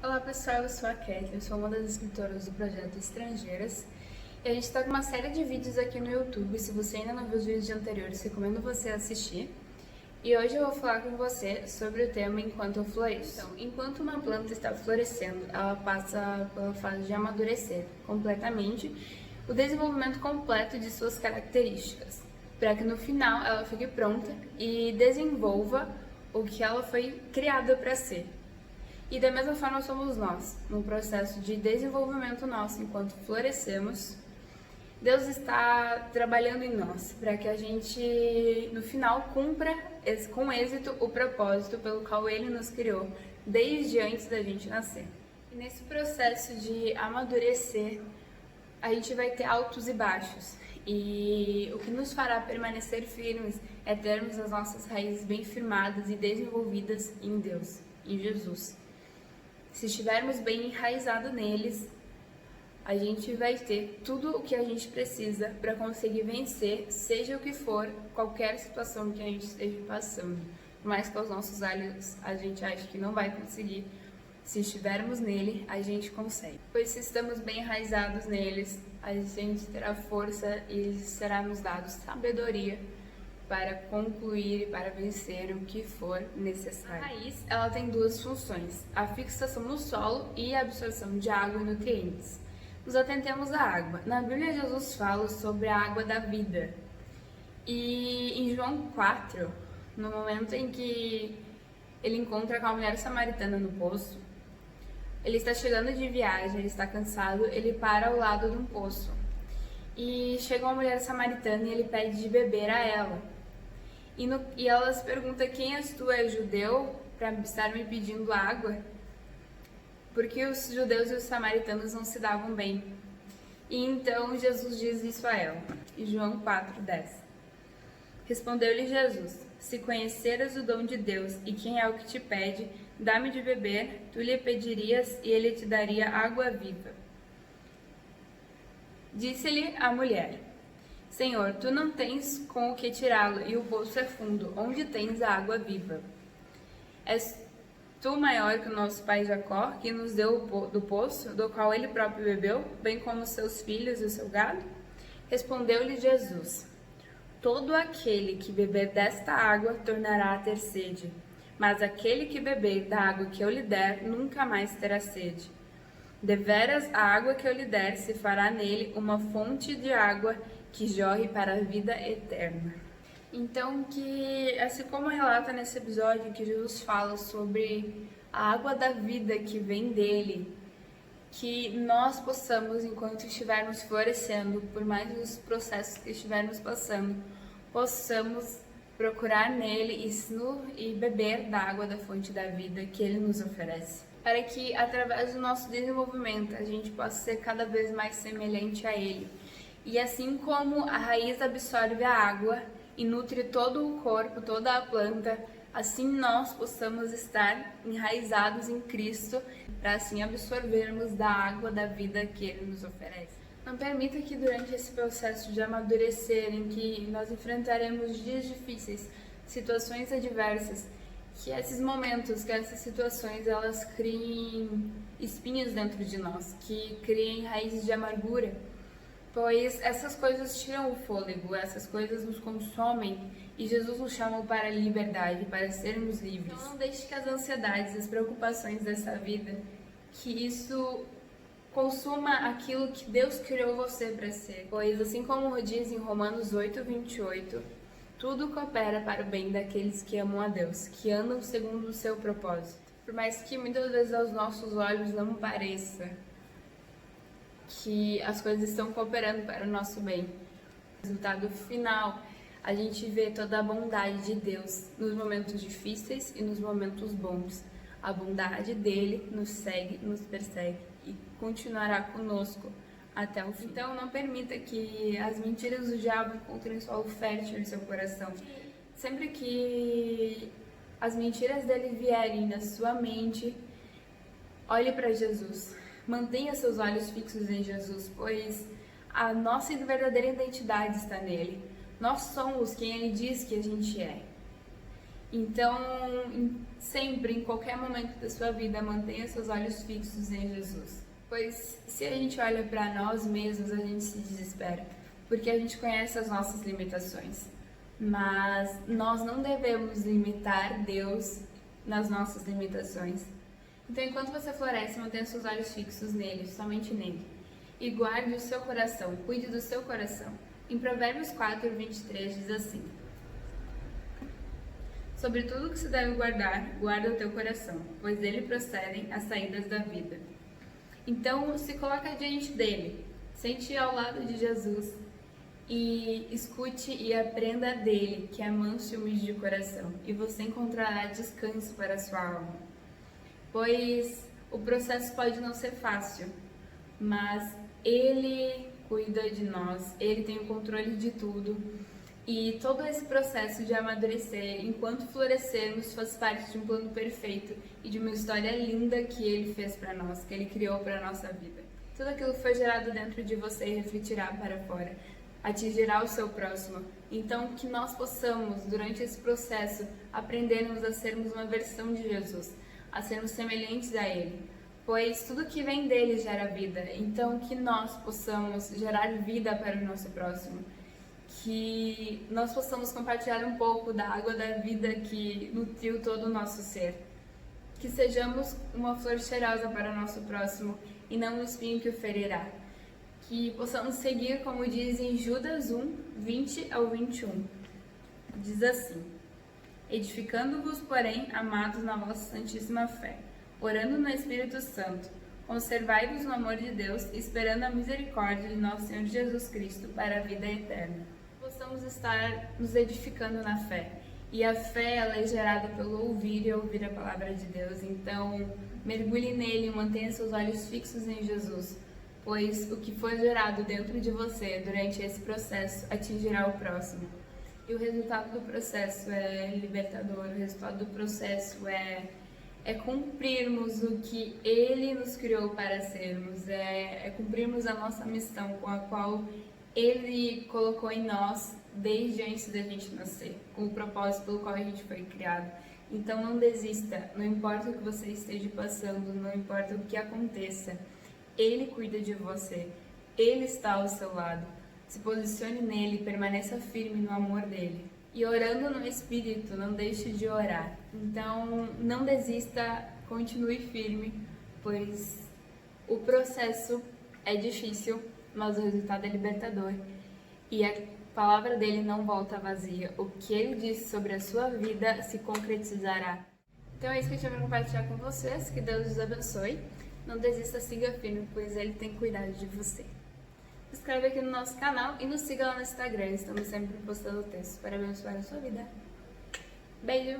Olá pessoal, eu sou a Kathleen, sou uma das escritoras do projeto Estrangeiras e a gente está com uma série de vídeos aqui no YouTube. Se você ainda não viu os vídeos anteriores, recomendo você assistir. E hoje eu vou falar com você sobre o tema Enquanto eu floresço. Então, enquanto uma planta está florescendo, ela passa pela fase de amadurecer completamente, o desenvolvimento completo de suas características, para que no final ela fique pronta e desenvolva o que ela foi criada para ser. E da mesma forma somos nós, no processo de desenvolvimento nosso enquanto florescemos. Deus está trabalhando em nós para que a gente, no final, cumpra com êxito o propósito pelo qual Ele nos criou, desde antes da gente nascer. E nesse processo de amadurecer, a gente vai ter altos e baixos. E o que nos fará permanecer firmes é termos as nossas raízes bem firmadas e desenvolvidas em Deus, em Jesus. Se estivermos bem enraizados neles, a gente vai ter tudo o que a gente precisa para conseguir vencer, seja o que for, qualquer situação que a gente esteja passando. Por mais que aos nossos olhos a gente ache que não vai conseguir, se estivermos nele, a gente consegue. Pois se estamos bem enraizados neles, a gente terá força e será nos dado sabedoria para concluir e para vencer o que for necessário. A raiz, ela tem duas funções, a fixação no solo e a absorção de água e nutrientes. Nos atentemos à água. Na Bíblia, Jesus fala sobre a água da vida. E em João 4, no momento em que ele encontra com a mulher samaritana no poço, ele está chegando de viagem, ele está cansado, ele para ao lado de um poço. E chega uma mulher samaritana e ele pede de beber a ela. E ela se pergunta: quem és tu? És judeu para estar me pedindo água? Porque os judeus e os samaritanos não se davam bem. E então Jesus diz isso a ela, em João 4:10. Respondeu-lhe Jesus: se conheceras o dom de Deus e quem é o que te pede, dá-me de beber, tu lhe pedirias e ele te daria água viva. Disse-lhe a mulher: Senhor, tu não tens com o que tirá-lo e o poço é fundo, onde tens a água viva? És tu maior que o nosso pai Jacó, que nos deu do poço, do qual ele próprio bebeu, bem como seus filhos e o seu gado? Respondeu-lhe Jesus: todo aquele que beber desta água tornará a ter sede, mas aquele que beber da água que eu lhe der nunca mais terá sede. Deveras a água que eu lhe der se fará nele uma fonte de água que jorre para a vida eterna. Então, assim como relata nesse episódio que Jesus fala sobre a água da vida que vem dele, que nós possamos, enquanto estivermos florescendo, por mais os processos que estivermos passando, possamos procurar nele e beber da água da fonte da vida que ele nos oferece. Para que, através do nosso desenvolvimento, a gente possa ser cada vez mais semelhante a ele. E assim como a raiz absorve a água e nutre todo o corpo, toda a planta, assim nós possamos estar enraizados em Cristo, para assim absorvermos da água da vida que Ele nos oferece. Não permita que durante esse processo de amadurecer, em que nós enfrentaremos dias difíceis, situações adversas, que esses momentos, que essas situações, elas criem espinhos dentro de nós, que criem raízes de amargura, pois essas coisas tiram o fôlego, essas coisas nos consomem e Jesus nos chama para a liberdade, para sermos livres. Então não deixe que as ansiedades, as preocupações dessa vida, que isso consuma aquilo que Deus criou você para ser. Pois assim como diz em Romanos 8:28, tudo coopera para o bem daqueles que amam a Deus, que andam segundo o seu propósito. Por mais que muitas vezes aos nossos olhos não pareça que as coisas estão cooperando para o nosso bem, no resultado final, a gente vê toda a bondade de Deus nos momentos difíceis e nos momentos bons. A bondade dele nos segue, nos persegue e continuará conosco até o fim. Então não permita que as mentiras do diabo encontrem solo fértil em seu coração. Sempre que as mentiras dele vierem na sua mente, olhe para Jesus. Mantenha seus olhos fixos em Jesus, pois a nossa verdadeira identidade está nele. Nós somos quem ele diz que a gente é. Então, sempre, em qualquer momento da sua vida, mantenha seus olhos fixos em Jesus. Pois se a gente olha para nós mesmos, a gente se desespera, porque a gente conhece as nossas limitações. Mas nós não devemos limitar Deus nas nossas limitações. Então, enquanto você floresce, mantenha seus olhos fixos nele, somente nele. E guarde o seu coração, cuide do seu coração. Em Provérbios 4, 23 diz assim: sobre tudo que se deve guardar, guarda o teu coração, pois dele procedem as saídas da vida. Então, se coloca diante dele, sente ao lado de Jesus e escute e aprenda dele, que é manso e humilde de coração, e você encontrará descanso para a sua alma. Pois o processo pode não ser fácil, mas ele cuida de nós, ele tem o controle de tudo. E todo esse processo de amadurecer, enquanto florescermos, faz parte de um plano perfeito e de uma história linda que Ele fez para nós, que Ele criou para a nossa vida. Tudo aquilo foi gerado dentro de você e refletirá para fora, atingirá o seu próximo. Então, que nós possamos, durante esse processo, aprendermos a sermos uma versão de Jesus, a sermos semelhantes a Ele, pois tudo que vem dele gera vida. Então, que nós possamos gerar vida para o nosso próximo. Que nós possamos compartilhar um pouco da água da vida que nutriu todo o nosso ser. Que sejamos uma flor cheirosa para o nosso próximo e não um espinho que o ferirá. Que possamos seguir, como diz em Judas 1, 20 ao 21. Diz assim: edificando-vos, porém, amados na vossa santíssima fé, orando no Espírito Santo, conservai-vos no amor de Deus, esperando a misericórdia de nosso Senhor Jesus Cristo para a vida eterna. Possamos estar nos edificando na fé. E a fé, ela é gerada pelo ouvir e ouvir a palavra de Deus. Então, mergulhe nele e mantenha seus olhos fixos em Jesus, pois o que foi gerado dentro de você durante esse processo atingirá o próximo. E o resultado do processo é libertador, o resultado do processo é cumprirmos o que Ele nos criou para sermos, é cumprirmos a nossa missão com a qual Ele colocou em nós desde antes da gente nascer, com o propósito pelo qual a gente foi criado. Então não desista, não importa o que você esteja passando, não importa o que aconteça, Ele cuida de você, Ele está ao seu lado. Se posicione nele, permaneça firme no amor dele. E orando no Espírito, não deixe de orar. Então não desista, continue firme, pois o processo é difícil, mas o resultado é libertador. E a palavra dele não volta vazia. O que ele disse sobre a sua vida se concretizará. Então é isso que eu tinha para compartilhar com vocês. Que Deus os abençoe. Não desista, siga firme, pois ele tem cuidado de você. Se inscreve aqui no nosso canal e nos siga lá no Instagram. Estamos sempre postando textos para abençoar a sua vida. Beijo!